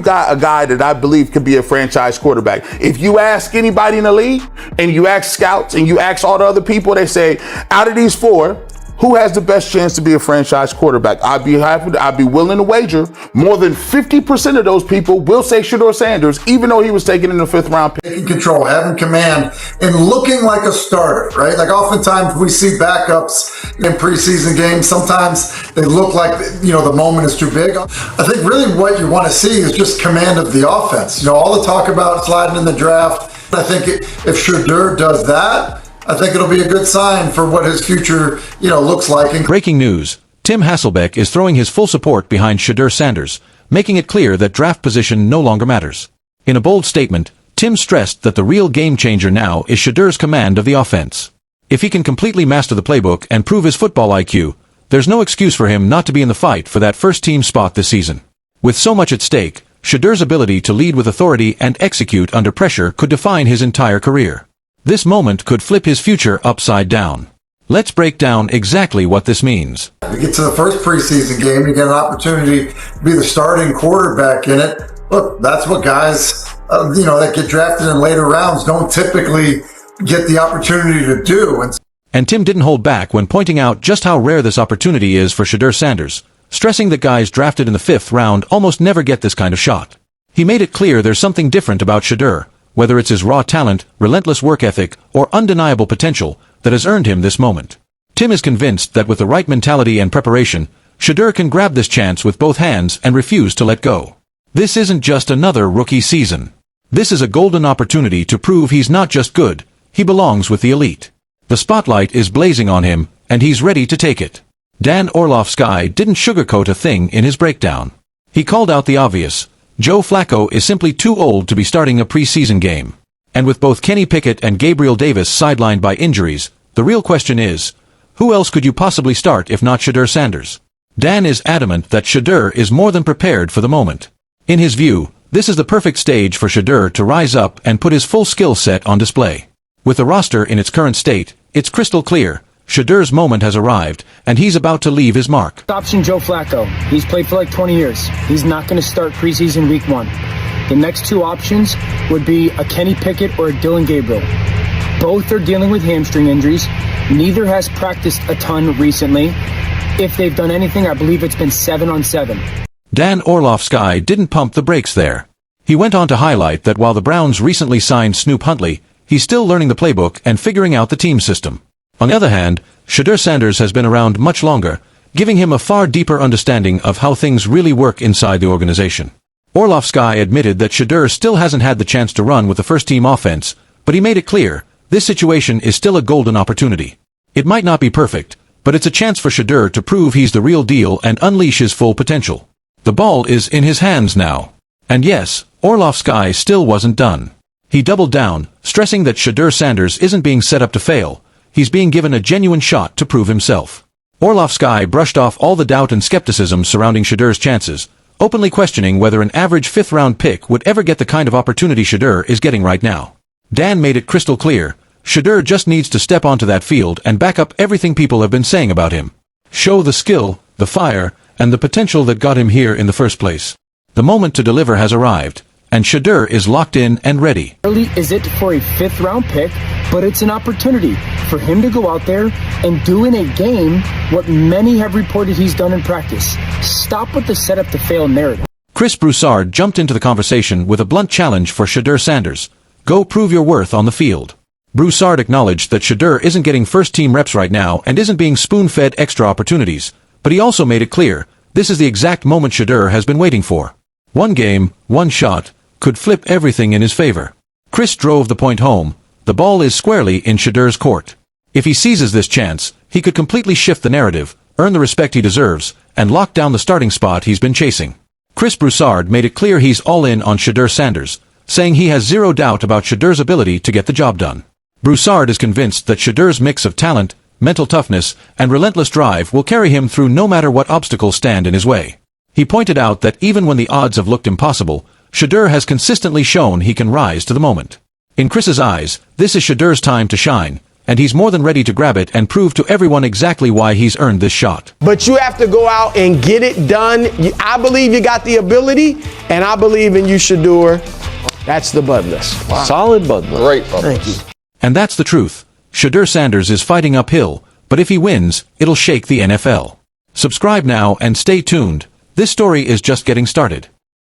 got a guy that I believe could be a franchise quarterback. If you ask anybody in the league, and you ask scouts, and you ask all the other people, they say, out of these four, who has the best chance to be a franchise quarterback? I'd be willing to wager more than 50% of those people will say Shedeur Sanders, even though he was taken in the 5th round pick. Taking control, having command, and looking like a starter, right? Like oftentimes we see backups in preseason games. Sometimes they look like, the moment is too big. I think really what you want to see is just command of the offense. All the talk about sliding in the draft. I think if Shedeur does that, I think it'll be a good sign for what his future, looks like. Breaking news. Tim Hasselbeck is throwing his full support behind Shedeur Sanders, making it clear that draft position no longer matters. In a bold statement, Tim stressed that the real game-changer now is Shedeur's command of the offense. If he can completely master the playbook and prove his football IQ, there's no excuse for him not to be in the fight for that first-team spot this season. With so much at stake, Shedeur's ability to lead with authority and execute under pressure could define his entire career. This moment could flip his future upside down. Let's break down exactly what this means. We get to the first preseason game, you get an opportunity to be the starting quarterback in it. Look, that's what guys, that get drafted in later rounds don't typically get the opportunity to do. And Tim didn't hold back when pointing out just how rare this opportunity is for Shedeur Sanders, stressing that guys drafted in the 5th round almost never get this kind of shot. He made it clear there's something different about Shedeur, whether it's his raw talent, relentless work ethic, or undeniable potential, that has earned him this moment. Tim is convinced that with the right mentality and preparation, Shedeur can grab this chance with both hands and refuse to let go. This isn't just another rookie season. This is a golden opportunity to prove he's not just good, he belongs with the elite. The spotlight is blazing on him, and he's ready to take it. Dan Orlovsky didn't sugarcoat a thing in his breakdown. He called out the obvious. Joe Flacco is simply too old to be starting a preseason game. And with both Kenny Pickett and Gabriel Davis sidelined by injuries, the real question is, who else could you possibly start if not Shedeur Sanders? Dan is adamant that Shedeur is more than prepared for the moment. In his view, this is the perfect stage for Shedeur to rise up and put his full skill set on display. With the roster in its current state, it's crystal clear. Shedeur's moment has arrived, and he's about to leave his mark. Option Joe Flacco. He's played for like 20 years. He's not going to start preseason week 1. The next two options would be a Kenny Pickett or a Dylan Gabriel. Both are dealing with hamstring injuries. Neither has practiced a ton recently. If they've done anything, I believe it's been 7-on-7. Dan Orlovsky didn't pump the brakes there. He went on to highlight that while the Browns recently signed Snoop Huntley, he's still learning the playbook and figuring out the team system. On the other hand, Shedeur Sanders has been around much longer, giving him a far deeper understanding of how things really work inside the organization. Orlovsky admitted that Shedeur still hasn't had the chance to run with the first-team offense, but he made it clear, this situation is still a golden opportunity. It might not be perfect, but it's a chance for Shedeur to prove he's the real deal and unleash his full potential. The ball is in his hands now. And yes, Orlovsky still wasn't done. He doubled down, stressing that Shedeur Sanders isn't being set up to fail. He's being given a genuine shot to prove himself. Orlovsky brushed off all the doubt and skepticism surrounding Shedeur's chances, openly questioning whether an average 5th-round pick would ever get the kind of opportunity Shedeur is getting right now. Dan made it crystal clear, Shedeur just needs to step onto that field and back up everything people have been saying about him. Show the skill, the fire, and the potential that got him here in the first place. The moment to deliver has arrived, and Shedeur is locked in and ready. Early is it for a 5th-round pick, but it's an opportunity for him to go out there and do in a game what many have reported he's done in practice. Stop with the setup-to-fail narrative. Chris Broussard jumped into the conversation with a blunt challenge for Shedeur Sanders. Go prove your worth on the field. Broussard acknowledged that Shedeur isn't getting first-team reps right now and isn't being spoon-fed extra opportunities, but he also made it clear, this is the exact moment Shedeur has been waiting for. One game, one shot, could flip everything in his favor. Chris drove the point home. The ball is squarely in Shedeur's court. If he seizes this chance, he could completely shift the narrative, earn the respect he deserves, and lock down the starting spot he's been chasing. Chris Broussard made it clear he's all in on Shedeur Sanders, saying he has zero doubt about Shedeur's ability to get the job done. Broussard is convinced that Shedeur's mix of talent, mental toughness, and relentless drive will carry him through no matter what obstacles stand in his way. He pointed out that even when the odds have looked impossible, Shedeur has consistently shown he can rise to the moment. In Chris's eyes, this is Shedeur's time to shine, and he's more than ready to grab it and prove to everyone exactly why he's earned this shot. But you have to go out and get it done. I believe you got the ability, and I believe in you, Shedeur. That's the Bud list. Wow. Solid Bud list. Great Bud Thank list. you. And that's the truth. Shedeur Sanders is fighting uphill, but if he wins, it'll shake the NFL. Subscribe now and stay tuned. This story is just getting started.